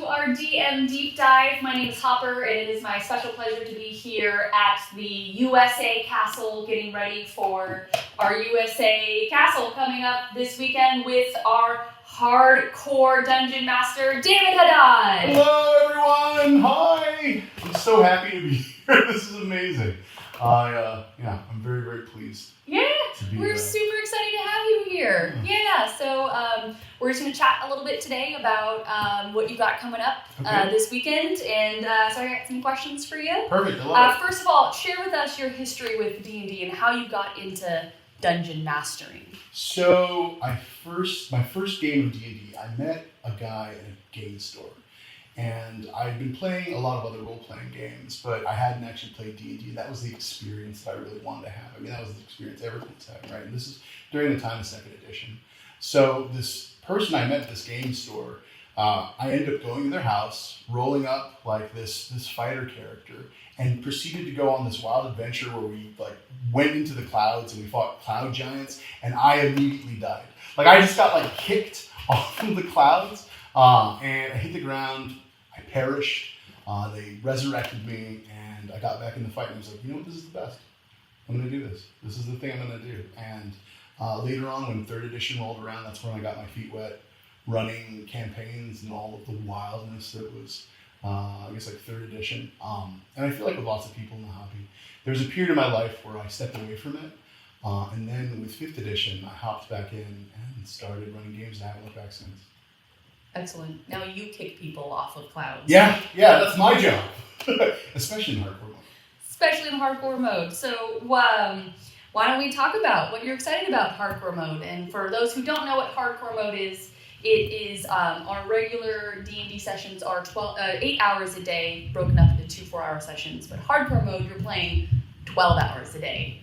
to our DM Deep Dive. My name is Hopper, and it is my special pleasure to be here at the USA Castle, getting ready for our USA Castle coming up this weekend with our hardcore dungeon master, David Haddad. Hello, everyone. Hi. I'm so happy to be here. This is amazing. I'm very, very pleased. Yeah, to be we're super excited to have you here. So we're just going to chat a little bit today about what you got coming up this weekend. And so I got some questions for you. Perfect. I love it. First of all, share with us your history with D&D and how you got into dungeon mastering. So my first game of D&D, I met a guy at a game store. And I'd been playing a lot of other role-playing games, but I hadn't actually played D&D. That was the experience that I really wanted to have. I mean, that was the experience everyone's having, right? And this is during the time of 2nd edition. So this person I met at this game store, I ended up going to their house, rolling up like this fighter character, and proceeded to go on this wild adventure where we like went into the clouds and we fought cloud giants, and I immediately died. Like I just got like kicked off of the clouds, and I hit the ground. I perished. They resurrected me, and I got back in the fight. And I was like, you know what? This is the best. I'm going to do this. This is the thing I'm going to do. And later on, when 3rd edition rolled around, that's when I got my feet wet, running campaigns and all of the wildness that was, I guess, like 3rd edition. And I feel like with lots of people in the hobby, there was a period of my life where I stepped away from it. And then with 5th edition, I hopped back in and started running games, and I haven't looked back since. Excellent. Now you kick people off of clouds. Yeah, that's my job. Especially in hardcore mode. So why don't we talk about what you're excited about hardcore mode? And for those who don't know what hardcore mode is, it is our regular D&D sessions are 8 hours a day, broken up into 2 4-hour sessions. But hardcore mode, you're playing 12 hours a day.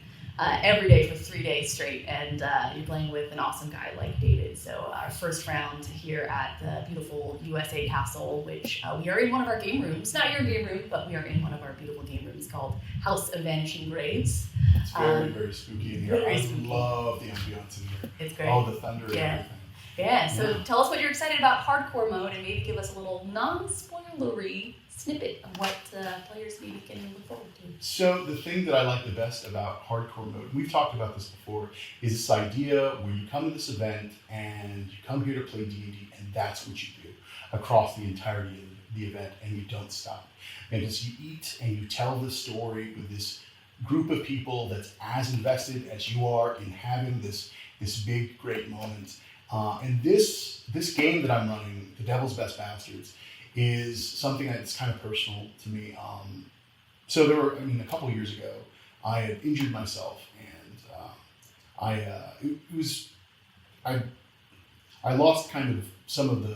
Every day for 3 days straight, and you're playing with an awesome guy like David. So our first round here at the beautiful USA Castle, which we are in one of our game rooms. Not your game room, but we are in one of our beautiful game rooms called House of Vanishing Graves. It's very, very spooky in here. I love the ambiance in here. It's great. All the thunder and everything. Yeah, so tell us what you're excited about hardcore mode, and maybe give us a little non-spoilery snippet of what players maybe can look forward to. So the thing that I like the best about hardcore mode, we've talked about this before, is this idea where you come to this event and you come here to play D&D, and that's what you do across the entirety of the event, and you don't stop. And as you eat and you tell the story with this group of people that's as invested as you are in having this big, great moment. And this game that I'm running, The Devil's Best Bastards, is something that's kind of personal to me. So a couple of years ago, I had injured myself, and I lost kind of some of the,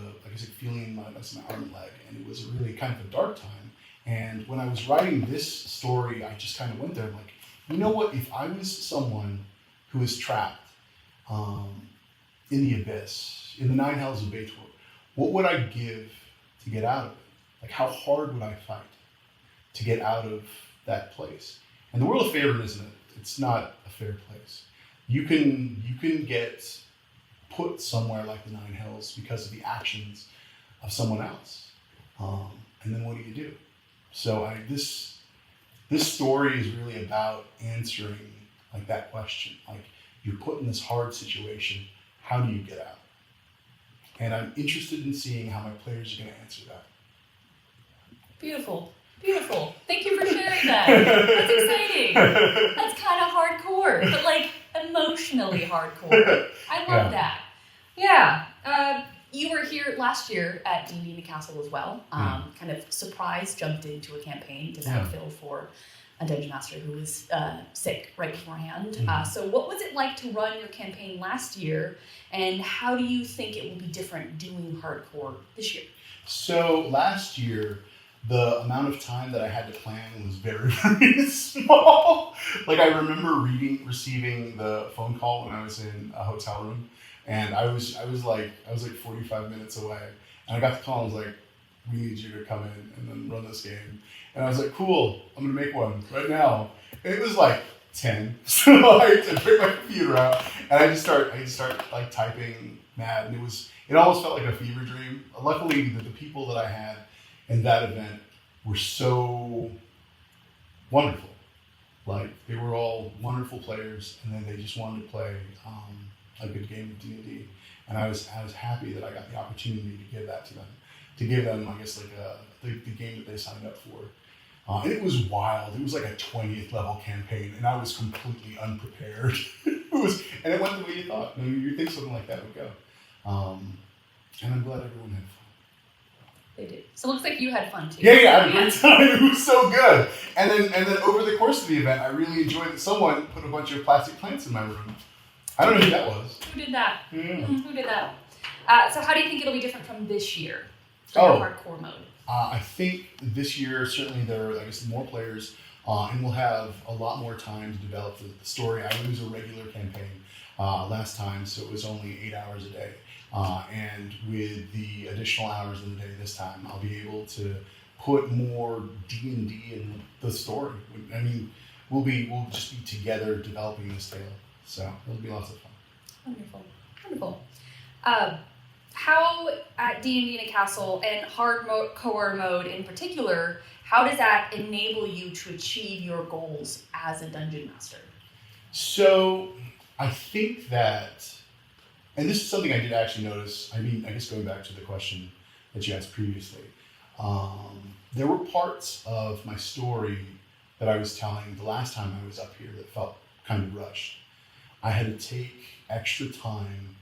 feeling in my arm and leg, and it was a really kind of a dark time. And when I was writing this story, I just kind of went there, like, you know what? If I was someone who was trapped in the abyss, in the 9 hells of Bator, what would I give to get out of it? Like, how hard would I fight to get out of that place? And the world of Faerun isn't it? It's not a fair place. You can get put somewhere like the 9 hells because of the actions of someone else. And then what do? So this story is really about answering like that question. Like, you're put in this hard situation. How do you get out? And I'm interested in seeing how my players are going to answer that. Beautiful. Thank you for sharing that. That's exciting. That's kind of hardcore, but like emotionally hardcore. I love that. Yeah. You were here last year at D&D in the Castle as well. Kind of surprise jumped into a campaign to backfill for a dungeon master who was sick right beforehand. So what was it like to run your campaign last year, and how do you think it will be different doing hardcore this year? So last year, the amount of time that I had to plan was very, very small. Like, I remember receiving the phone call when I was in a hotel room, and I was like 45 minutes away, and I got the call and was like, we need you to come in and then run this game. And I was like, cool, I'm gonna make one right now. And it was like 10, so I had to bring my computer out, and I just start like typing mad, and it almost felt like a fever dream. Luckily, the people that I had in that event were so wonderful. Like, they were all wonderful players, and then they just wanted to play a good game of D&D. And I was happy that I got the opportunity to give that to them. To give them, I guess, like the game that they signed up for. And it was wild. It was like a 20th level campaign, and I was completely unprepared. And it went the way you thought. I mean, you think something like that would go. And I'm glad everyone had fun. They did. So it looks like you had fun too. Yeah, I had a great time. It was so good. And then over the course of the event, I really enjoyed that someone put a bunch of plastic plants in my room. I don't know who that was. Who did that? Yeah. Who did that? So how do you think it'll be different from this year for your hardcore mode? I think this year, certainly there are, I guess, more players, and we'll have a lot more time to develop the story. I was a regular campaign last time, so it was only 8 hours a day. And with the additional hours in the day this time, I'll be able to put more D&D in the story. I mean, we'll just be together developing this tale. So it'll be lots of fun. Wonderful. How at D&D in a Castle and hardcore mode in particular, how does that enable you to achieve your goals as a dungeon master? So I think that, and this is something I did actually notice, I mean, I guess going back to the question that you asked previously, there were parts of my story that I was telling the last time I was up here that felt kind of rushed. I had to take extra time.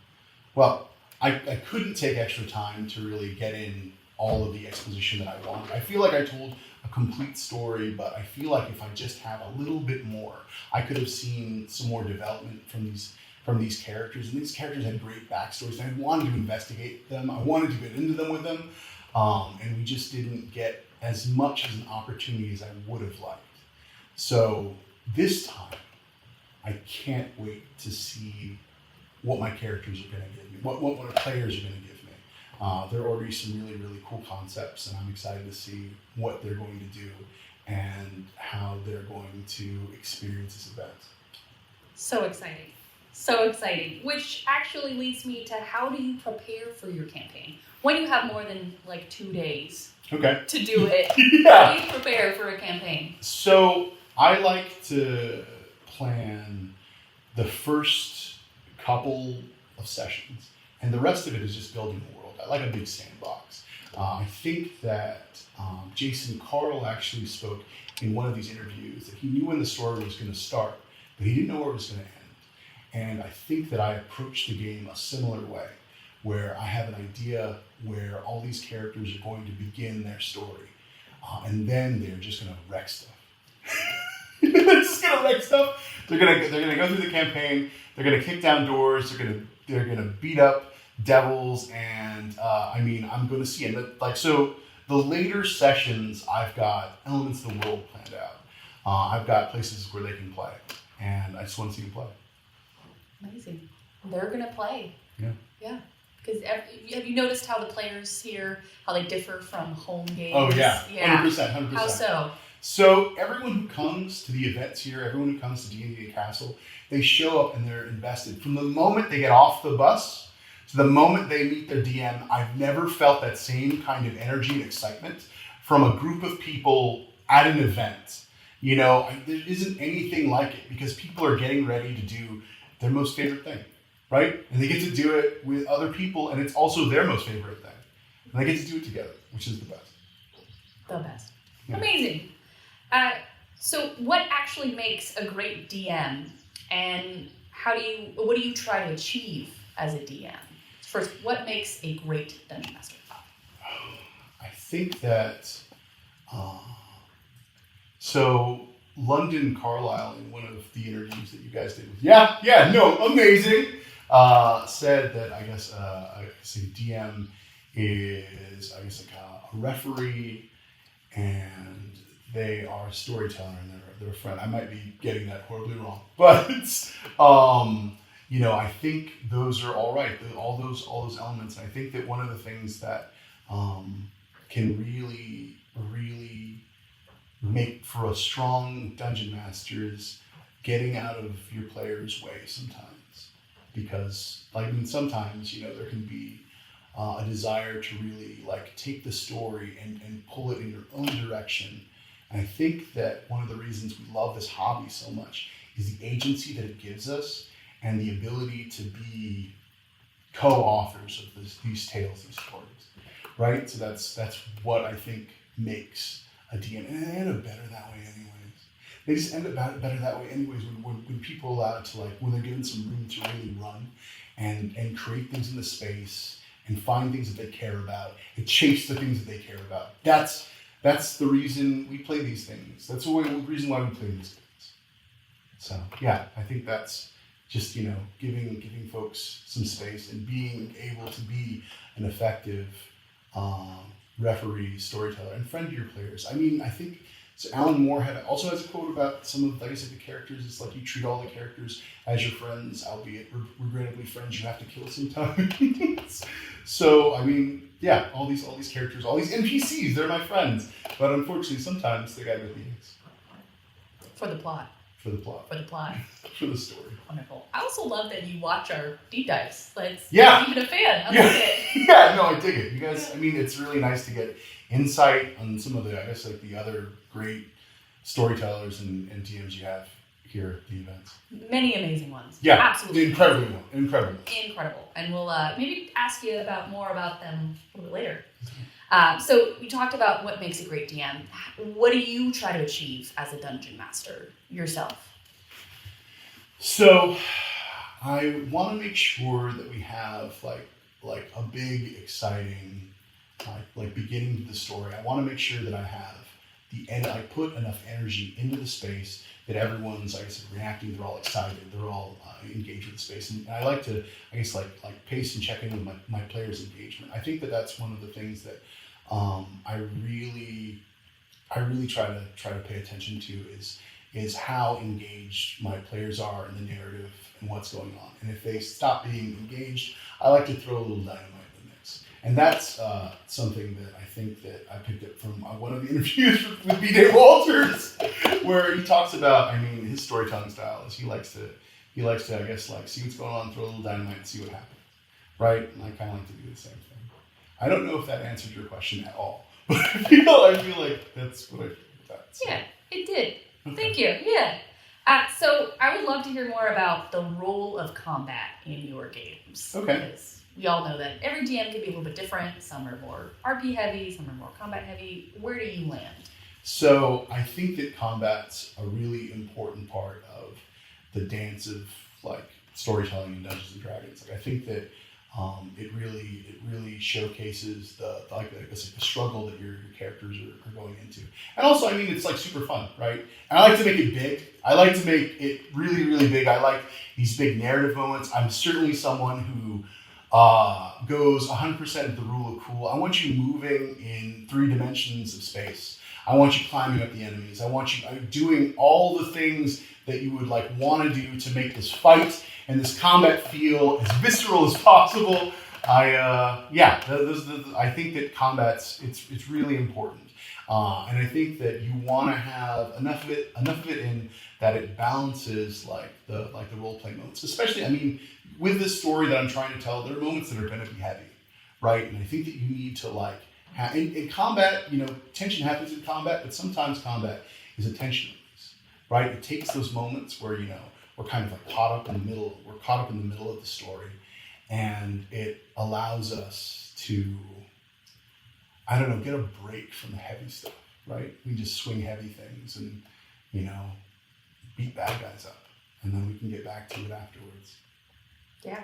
Well, I couldn't take extra time to really get in all of the exposition that I wanted. I feel like I told a complete story, but I feel like if I just had a little bit more, I could have seen some more development from these characters. And these characters had great backstories, and I wanted to investigate them. I wanted to get into them with them, and we just didn't get as much as an opportunity as I would have liked. So this time, I can't wait to see what my characters are going to give me, what our players are going to give me. There are already some really, really cool concepts, and I'm excited to see what they're going to do and how they're going to experience this event. So exciting. Which actually leads me to, how do you prepare for your campaign? When you have more than like 2 days to do it, How do you prepare for a campaign? So I like to plan the first couple of sessions, and the rest of it is just building the world. I like a big sandbox. I think that Jason Carl actually spoke in one of these interviews that he knew when the story was going to start, but he didn't know where it was going to end. And I think that I approach the game a similar way, where I have an idea where all these characters are going to begin their story, and then they're just going to wreck stuff. They're just going to wreck stuff. They're gonna go through the campaign. They're gonna kick down doors. They're gonna beat up devils, and I'm going to see it. Like, so the later sessions, I've got elements of the world planned out. I've got places where they can play, and I just want to see them play. Amazing. They're gonna play. Yeah. Because have you noticed how the players here, how they differ from home games? Oh yeah, 100%. How so? So everyone who comes to the events here, everyone who comes to D&D Castle, they show up and they're invested. From the moment they get off the bus to the moment they meet their DM, I've never felt that same kind of energy and excitement from a group of people at an event. You know, there isn't anything like it, because people are getting ready to do their most favorite thing, right? And they get to do it with other people, and it's also their most favorite thing. And they get to do it together, which is the best. The best. Yeah. Amazing. So what actually makes a great DM, and what do you try to achieve as a DM? First, what makes a great dungeon master? I think that, so London Carlisle, in one of the interviews that you guys did with, amazing, said that I guess a DM is, I guess, like a referee, and they are a storyteller, and they're a friend. I might be getting that horribly wrong, but I think those are all right. All those elements. And I think that one of the things that can really, really make for a strong dungeon master is getting out of your player's way sometimes, because sometimes there can be a desire to really like take the story and pull it in your own direction. And I think that one of the reasons we love this hobby so much is the agency that it gives us and the ability to be co-authors of these tales, these stories, right? So that's what I think makes a DM, and they end up better that way anyways. They just end up better that way anyways when people are allowed to like, when they're given some room to really run and create things in the space and find things that they care about and chase the things that they care about. That's the reason we play these things. That's the reason why we play these things. So yeah, I think that's just, you know, giving folks some space and being able to be an effective referee, storyteller, and friend to your players. I mean, I think so. Alan Moore also has a quote about some of, like I said, the characters. It's like you treat all the characters as your friends, albeit regrettably friends you have to kill sometimes. So I mean, yeah, all these characters, all these NPCs, they're my friends. But unfortunately, sometimes they got to be things. For the plot. For the plot. For the plot. For the story. Wonderful. I also love that you watch our deep dives. Yeah. You're even a fan. I yeah. love it. Yeah, no, I dig it. You guys, I mean, it's really nice to get insight on some of the, I guess, like the other great storytellers and DMs you have here at the events. Many amazing ones. Yeah, absolutely. Incredible. And we'll maybe ask you more about them a little bit later. So we talked about what makes a great DM. What do you try to achieve as a dungeon master yourself? So I want to make sure that we have like a big, exciting, like beginning to the story. I want to make sure that I have I put enough energy into the space that everyone's, like I said, reacting. They're all excited. They're all engaged with the space. And I like to, I guess, like pace and check in with my players' engagement. I think that that's one of the things that I really try to pay attention to is how engaged my players are in the narrative and what's going on. And if they stop being engaged, I like to throw a little dynamite in the mix. And that's something that I think that I picked up from one of the interviews with B.J. Walters, where he talks about, I mean, his storytelling style is he likes to, I guess, like see what's going on, throw a little dynamite and see what happens, right? And I kind of like to do the same thing. I don't know if that answered your question at all, but I feel like that's what I feel about that. So. Yeah, it did. Okay. Thank you. Yeah. So I would love to hear more about the role of combat in your games. Okay. Because we all know that every DM can be a little bit different. Some are more RP heavy, some are more combat heavy. Where do you land? So I think that combat's a really important part of the dance of like storytelling in Dungeons and Dragons. Like I think that it really showcases the struggle that your characters are going into. And also, I mean, it's like super fun, right? And I like to make it big. I like to make it really, really big. I like these big narrative moments. I'm certainly someone who goes 100% with the rule of cool. I want you moving in 3 dimensions of space. I want you climbing up the enemies. I want you doing all the things that you would like want to do to make this fight and this combat feel as visceral as possible. I think that combat's it's really important, and I think that you want to have enough of it in that it balances like the role play moments. Especially, I mean, with this story that I'm trying to tell, there are moments that are going to be heavy, right? And I think that you need to like in combat, you know, tension happens in combat, but sometimes combat is a tension release, right? It takes those moments where, you know, we're kind of like caught up in the middle of the story, and it allows us to, I don't know, get a break from the heavy stuff, right? We just swing heavy things and, you know, beat bad guys up, and then we can get back to it afterwards. Yeah.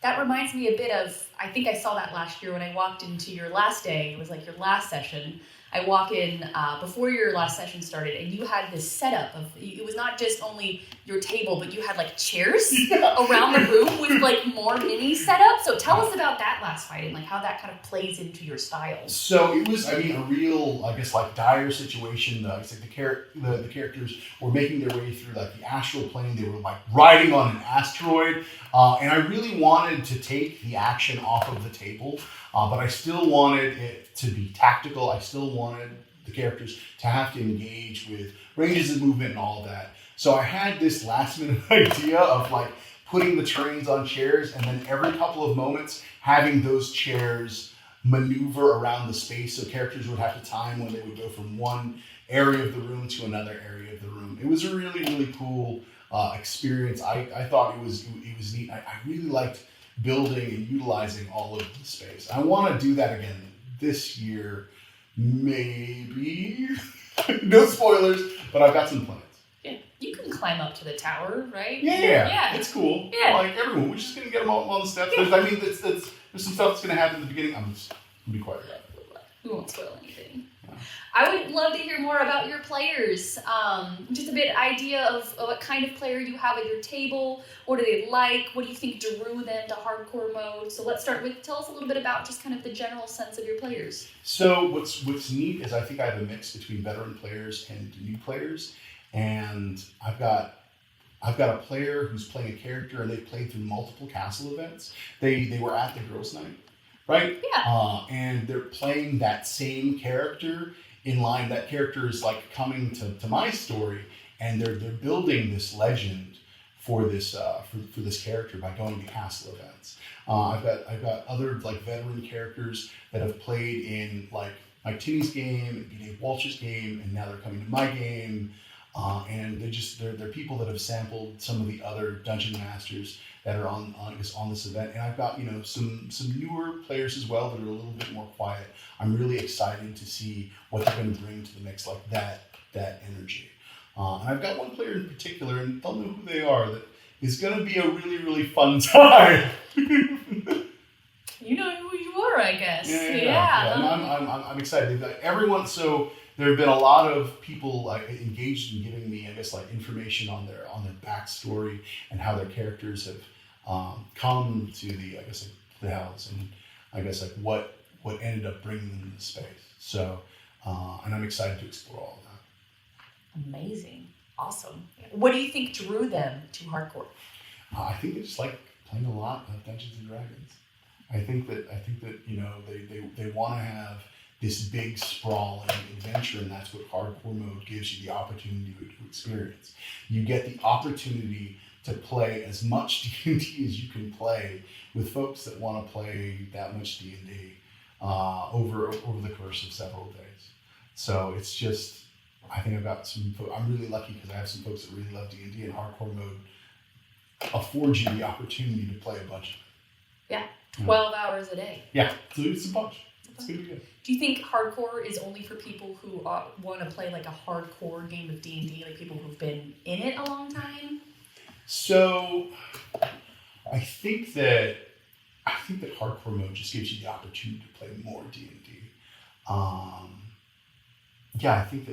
That reminds me a bit of, I think I saw that last year when I walked into your last day. It was like your last session. I walk in before your last session started, and you had this setup of, it was not just only your table, but you had like chairs around the room with like more mini setup. So tell us about that last fight and like how that kind of plays into your style. So it was, I mean, a real, I guess, like dire situation. It's like the characters were making their way through like the astral plane. They were like riding on an asteroid, and I really wanted to take the action off of the table, but I still wanted it to be tactical. I still wanted the characters to have to engage with ranges of movement and all of that. So I had this last minute idea of like putting the trains on chairs, and then every couple of moments having those chairs maneuver around the space, so characters would have to time when they would go from one area of the room to another area of the room. It was a really, really cool experience. I thought it was neat. I really liked building and utilizing all of the space. I want to do that again this year, maybe. No spoilers, but I've got some plans. Yeah, you can climb up to the tower, right? Yeah. It's cool. Yeah. Like everyone, we're just gonna get them all on the steps. Yeah. There's some stuff that's gonna happen at the beginning. I'm just gonna be quiet about it. We won't spoil anything. Yeah. I would love to hear more about your players. Just a bit idea of what kind of player you have at your table. What do they like? What do you think drew them to hardcore mode? So let's start with, tell us a little bit about just kind of the general sense of your players. So what's neat is I think I have a mix between veteran players and new players. And I've got a player who's playing a character, and they've played through multiple castle events. They were at the girls' night, right? Yeah. And they're playing that same character in line. That character is like coming to my story, and they're building this legend for this for this character by going to castle events. I've got other like veteran characters that have played in like Mike Tinney's game and B. Dave Walsh's game, and now they're coming to my game. And they're people that have sampled some of the other dungeon masters that are on this event. And I've got some newer players as well that are a little bit more quiet. I'm really excited to see what they're going to bring to the mix, like that energy. And I've got one player in particular, and don't know who they are, that is going to be a really, really fun time. You know who you are, I guess. Yeah. No, I'm excited. Everyone. So there have been a lot of people engaged in giving me, I guess, like information on their backstory and how their characters have come to the house, and I guess like what ended up bringing them to space. So, and I'm excited to explore all of that. Amazing, awesome. What do you think drew them to hardcore? I think they just like playing a lot of Dungeons and Dragons. I think that they want to have this big sprawling adventure, and that's what hardcore mode gives you the opportunity to experience. You get the opportunity to play as much D&D as you can play with folks that want to play that much D&D over the course of several days. So it's just, I think I've got some. I'm really lucky because I have some folks that really love D&D, and hardcore mode affords you the opportunity to play a bunch of it. Yeah, 12 hours a day. Yeah, so it's a bunch. It's gonna be good. Do you think hardcore is only for people who want to play like a hardcore game of D&D, like people who've been in it a long time? So, I think that hardcore mode just gives you the opportunity to play more D&D. I think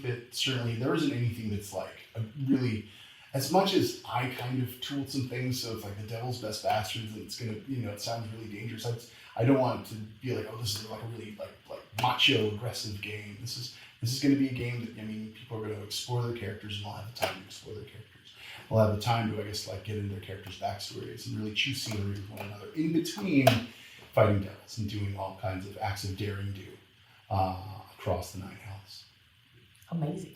that certainly there isn't anything that's like a really, as much as I kind of tooled some things, so it's like the devil's best bastards, and it's gonna, it sounds really dangerous. I don't want it to be like, oh, this is like a really like macho aggressive game. This is going to be a game that, people are going to explore their characters, and they'll have the time to explore their characters. They'll have the time to, I guess, like get into their characters' backstories and really chew scenery with one another in between fighting devils and doing all kinds of acts of daring do across the Nine Hells. Amazing.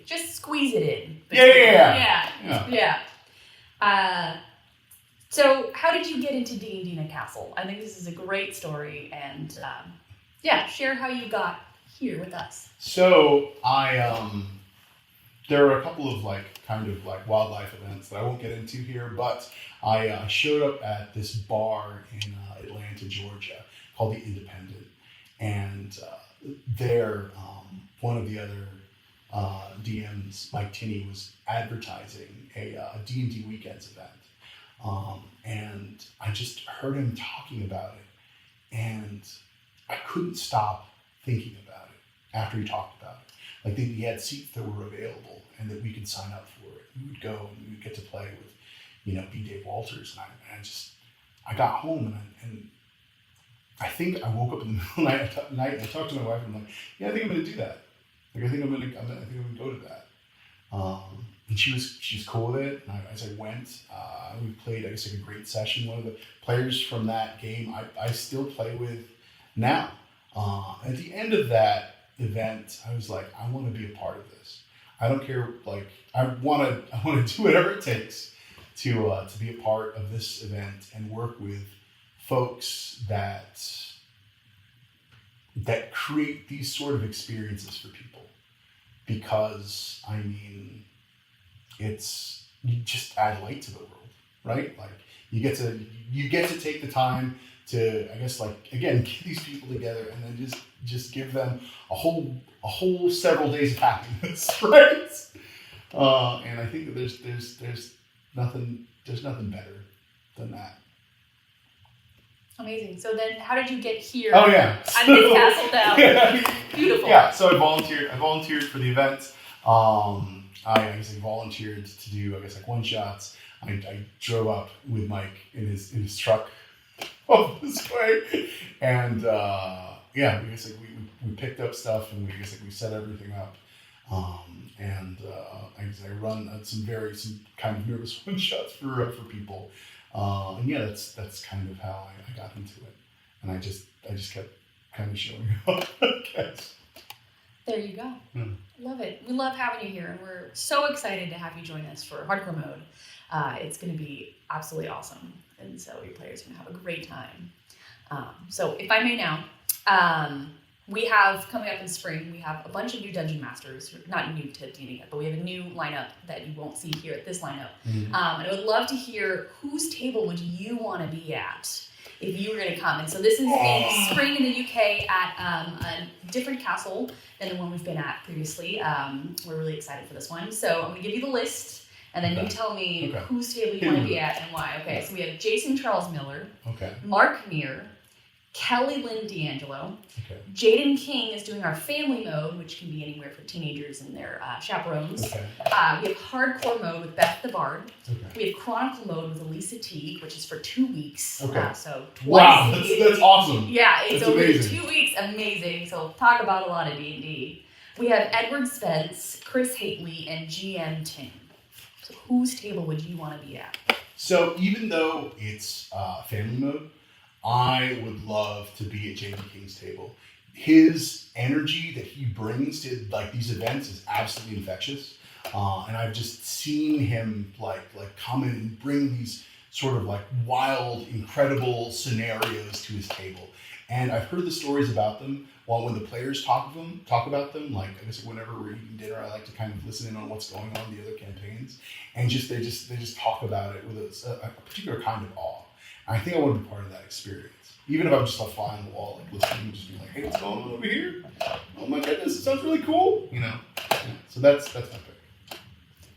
Just squeeze it in. Yeah. So how did you get into D&D in a castle? I think this is a great story, and share how you got here with us. So there are a couple of wildlife events that I won't get into here, but I showed up at this bar in Atlanta, Georgia, called the Independent, and there one of the other DMs, Mike Tinney, was advertising a D&D weekends event. And I just heard him talking about it, and I couldn't stop thinking about it after he talked about it. Like he had seats that were available, and that we could sign up for it. We would go, and we would get to play with, B. Dave Walters, and I got home, and I think I woke up in the middle of the night, and I talked to my wife, and I'm like, yeah, I think I'm going to do that. Like I think I'm going to go to that. And she was cool with it. And as I went, we played, I guess, like a great session. One of the players from that game, I still play with now. At the end of that event, I was like, I want to be a part of this. I don't care. Like I want to do whatever it takes to be a part of this event and work with folks that create these sort of experiences for people. Because I mean, you just add light to the world, right? Like you get to take the time to, I guess, like, again, get these people together and then just give them a whole several days of happiness, right? And I think that there's nothing better than that. Amazing. So then, how did you get here? Oh yeah, on this castle down. Yeah. Beautiful. Yeah. So I volunteered for the event. I volunteered to do, I guess, like one shots. I drove up with Mike in his truck up this way, and yeah, I guess like we picked up stuff and we set everything up. I run some kind of nervous one shots for people. And yeah, that's kind of how I got into it, and I just kept kind of showing up. There you go. Love it. We love having you here, and we're so excited to have you join us for Hardcore Mode. It's going to be absolutely awesome, and so your players are going to have a great time. So if I may now, we have coming up in spring, we have a bunch of new Dungeon Masters, not new to D&D yet, but we have a new lineup that you won't see here at this lineup. And I would love to hear whose table would you want to be at if you were going to come. And so this is in spring in the UK at a different castle than the one we've been at previously. We're really excited for this one. So I'm going to give you the list, and then you tell me whose table you want to be at and why. Okay, so we have Jason Charles Miller, Mark Meir, Kelly Lynn D'Angelo. Jaden King is doing our family mode, which can be anywhere for teenagers and their chaperones. We have hardcore mode with Beth the Bard. We have chronicle mode with Elisa Teague, which is for 2 weeks. So twice. Wow, that's awesome. Yeah, it's that's over amazing. 2 weeks. Amazing. So talk about a lot of D&D. We have Edward Spence, Chris Hately, and GM Tim. So whose table would you want to be at? So even though it's family mode, I would love to be at Jaden King's table. His energy that he brings to like these events is absolutely infectious, and I've just seen him like come in and bring these sort of like wild, incredible scenarios to his table. And I've heard the stories about them. While when the players talk about them, like I guess whenever we're eating dinner, I like to kind of listen in on what's going on in the other campaigns, and they just talk about it with a particular kind of awe. I think I want to be part of that experience. Even if I'm just a fly on the wall, like listening, just be like, hey, what's going on over here? Oh my goodness, it sounds really cool. You know? Yeah. So that's my pick.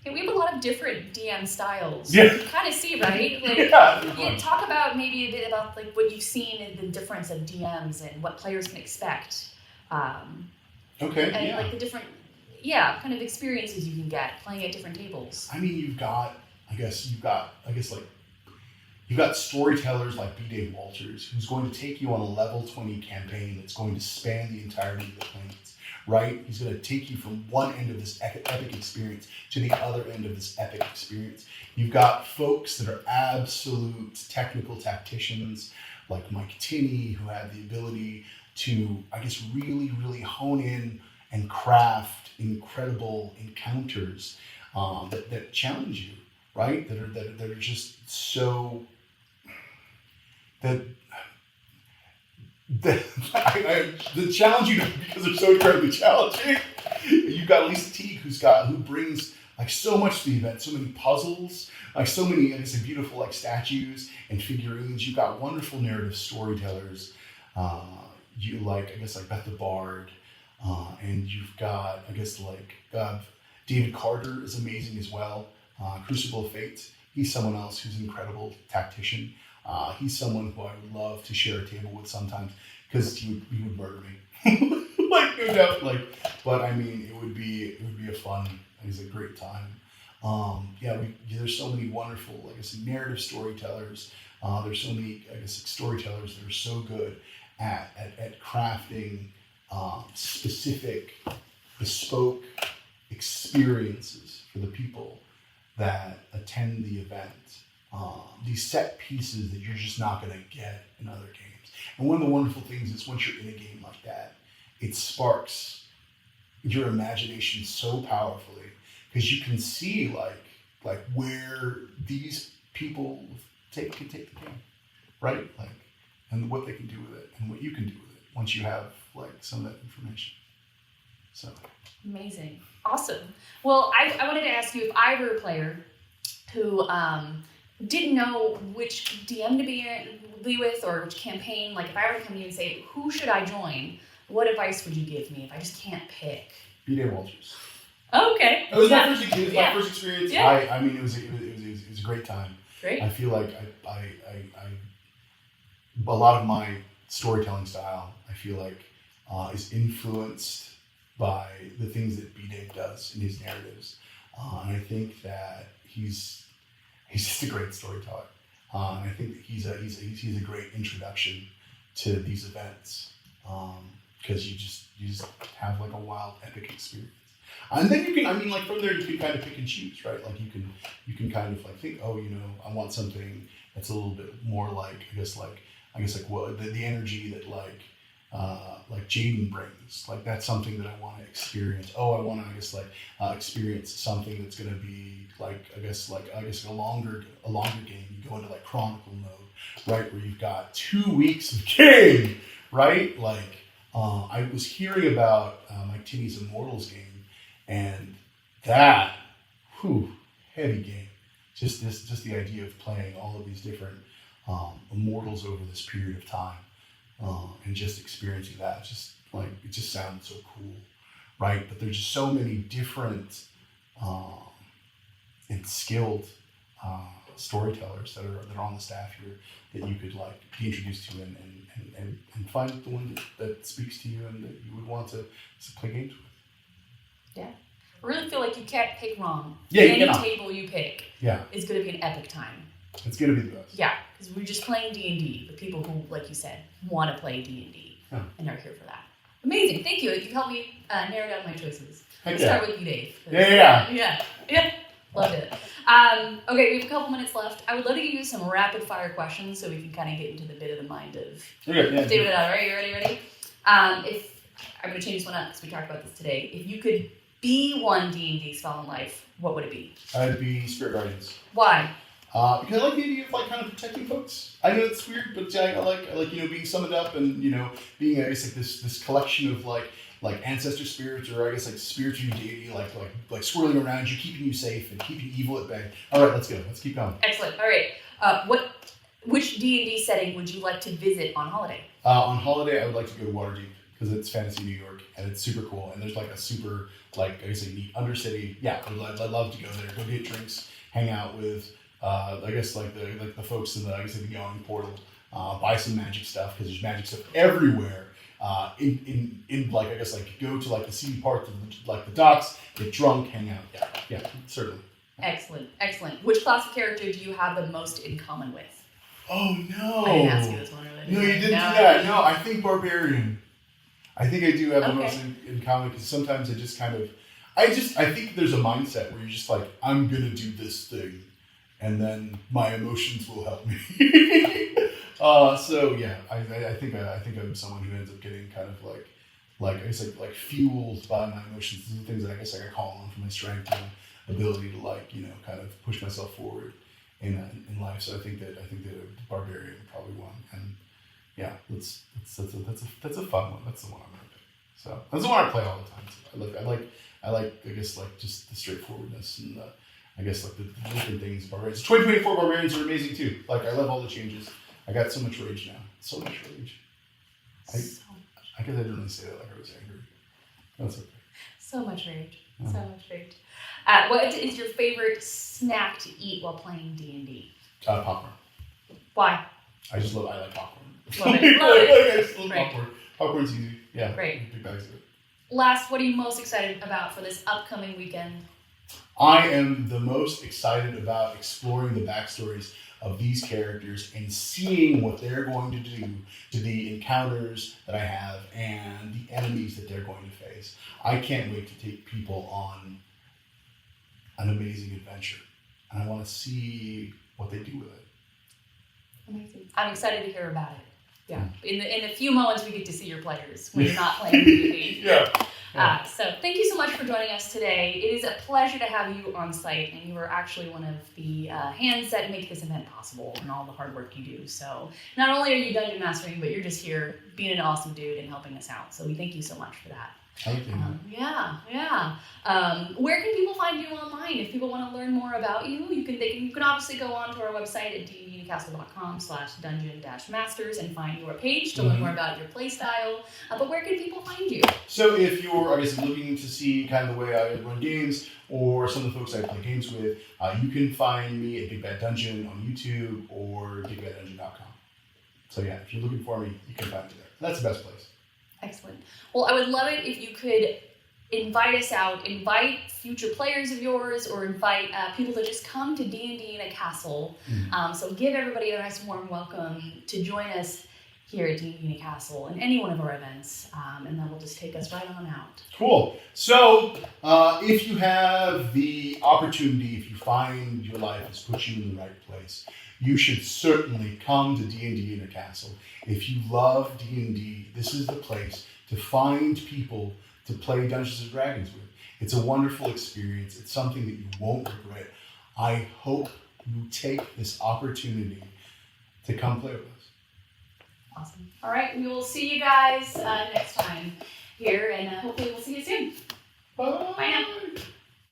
Okay, we have a lot of different DM styles. Yeah. You kind of see, right? Like, yeah, talk about maybe a bit about like what you've seen and the difference of DMs and what players can expect. And like the different kind of experiences you can get playing at different tables. I mean, you've got storytellers like B. Dave Walters, who's going to take you on a level 20 campaign that's going to span the entirety of the planes, right? He's going to take you from one end of this epic experience to the other end of this epic experience. You've got folks that are absolute technical tacticians, like Mike Tinney, who have the ability to, I guess, really, really hone in and craft incredible encounters that challenge you, right? That are just so that challenge you because they're so incredibly challenging. You've got Lisa Teague who brings like so much to the event, so many puzzles, like so many, I guess, beautiful like statues and figurines. You've got wonderful narrative storytellers. You like, I guess, like Beth the Bard, and you've got, I guess, like David Carter is amazing as well. Crucible of Fate. He's someone else who's an incredible tactician. He's someone who I would love to share a table with sometimes because he would murder me. Like, no doubt. Like, but I mean, it would be a fun. It's a great time. There's so many wonderful, I guess, narrative storytellers. There's so many, I guess, storytellers that are so good at crafting specific, bespoke experiences for the people that attend the event. These set pieces that you're just not going to get in other games. And one of the wonderful things is once you're in a game like that, it sparks your imagination so powerfully because you can see like where these people can take the game, right? Like, and what they can do with it, and what you can do with it once you have like some of that information. So amazing, awesome. Well, I wanted to ask you if I were a player who didn't know which DM to be with or which campaign. Like, if I were to come to you and say, "Who should I join?" What advice would you give me if I just can't pick? B-Day Walters. Okay. It was my first experience. Yeah. I mean, it was a great time. Great. I feel like I a lot of my storytelling style, I feel like, is influenced by the things that B-Dave does in his narratives, and I think that he's just a great storyteller. And I think that he's a great introduction to these events, because you just have like a wild epic experience. And then you can, I mean, like from there you can kind of pick and choose, right? Like you can kind of like think, oh, I want something that's a little bit more like, I guess like what the energy that like Jaden brings. Like that's something that I want to experience. Oh, I want to experience something that's going to be like a longer game. You go into like chronicle mode, right, where you've got 2 weeks of game, right? Like I was hearing about Mike Tinney's Immortals game. And that, heavy game. Just the idea of playing all of these different immortals over this period of time, and just experiencing that, it just sounded so cool, right? But there's just so many different and skilled storytellers that are on the staff here that you could like be introduced to and find the one that speaks to you and that you would want to play games with. Yeah. I really feel like you can't pick wrong. Yeah, Any table you pick is going to be an epic time. It's going to be the best. Yeah, because we're just playing D&D. The people who, like you said, want to play D&D and are here for that. Amazing. Thank you. You've helped me narrow down my choices. Let's start with you, Dave. Yeah. Loved it. Okay, we have a couple minutes left. I would love to give you some rapid fire questions so we can kind of get into the bit of the mind of David and I. All right, you ready? If I'm going to change this one up because we talked about this today. If you could be one D&D spell in life, what would it be? I'd be Spirit Guardians. Why? Because I like the idea of like kind of protecting folks. I know it's weird, but I like being summoned up and being I guess like this collection of like ancestor spirits, or I guess like spirits of deity, like swirling around you, keeping you safe and keeping evil at bay. All right, let's go. Let's keep going. Excellent. All right. Which D&D setting would you like to visit on holiday? On holiday, I would like to go to Waterdeep because it's fantasy New York and it's super cool. And there's like a super I guess like neat Undercity. Yeah, I'd love to go there. Go get drinks, hang out with I guess like the folks in the Yawning Portal. Buy some magic stuff because there's magic stuff everywhere. In like I guess like go to like the seedy part of the docks, get drunk, hang out. Yeah, certainly. Excellent. Which class of character do you have the most in common with? Oh no! I didn't ask you this one already. No, you didn't do that. No, I think Barbarian. I think I do have the most in common because sometimes I just kind of, I think there's a mindset where you're just like, I'm gonna do this thing, and then my emotions will help me. So yeah, I think I'm someone who ends up getting kind of like I guess like fueled by my emotions. These are the things that I guess I call on for my strength and ability to kind of push myself forward in life. So I think that Barbarian probably won, and yeah, that's a fun one. That's the one I'm gonna pick. So that's the one I play all the time. So I like I guess like just the straightforwardness and I guess like the different things. Barbarians. 2024 Barbarians are amazing too. Like I love all the changes. I got so much rage now. So much rage. I guess I didn't really say that like I was angry. That's okay. So much rage. So much rage. What is your favorite snack to eat while playing D&D? Popcorn. Why? I like popcorn. Love it. I just love popcorn. Popcorn's easy. Yeah. Great. Big bags of it. Last, what are you most excited about for this upcoming weekend? I am the most excited about exploring the backstories of these characters and seeing what they're going to do to the encounters that I have and the enemies that they're going to face. I can't wait to take people on an amazing adventure, and I want to see what they do with it. Amazing. I'm excited to hear about it. Yeah. In a few moments, we get to see your players when you're not playing D&D. Yeah. So thank you so much for joining us today. It is a pleasure to have you on site, and you are actually one of the hands that make this event possible and all the hard work you do. So not only are you dungeon mastering, but you're just here being an awesome dude and helping us out. So we thank you so much for that. Where can people find you online? If people want to learn more about you, you can obviously go on to our website at dndcastle.com/dungeon-masters and find your page to learn more about your play style. But where can people find you? So if you're obviously looking to see kind of the way I run games or some of the folks I play games with, you can find me at Big Bad Dungeon on YouTube or bigbaddungeon.com. So yeah, if you're looking for me, you can find me there. That's the best place. Excellent. Well, I would love it if you could invite us out, invite future players of yours, or invite people to just come to D&D in a castle. So give everybody a nice warm welcome to join us here at D&D in a castle and any one of our events, and that will just take us right on out. Cool. So if you have the opportunity, if you find your life has put you in the right place, you should certainly come to D&D in a castle. If you love D&D, this is the place to find people to play Dungeons & Dragons with. It's a wonderful experience. It's something that you won't regret. I hope you take this opportunity to come play with us. Awesome. All right, we will see you guys next time here, and hopefully we'll see you soon. Bye. Bye now.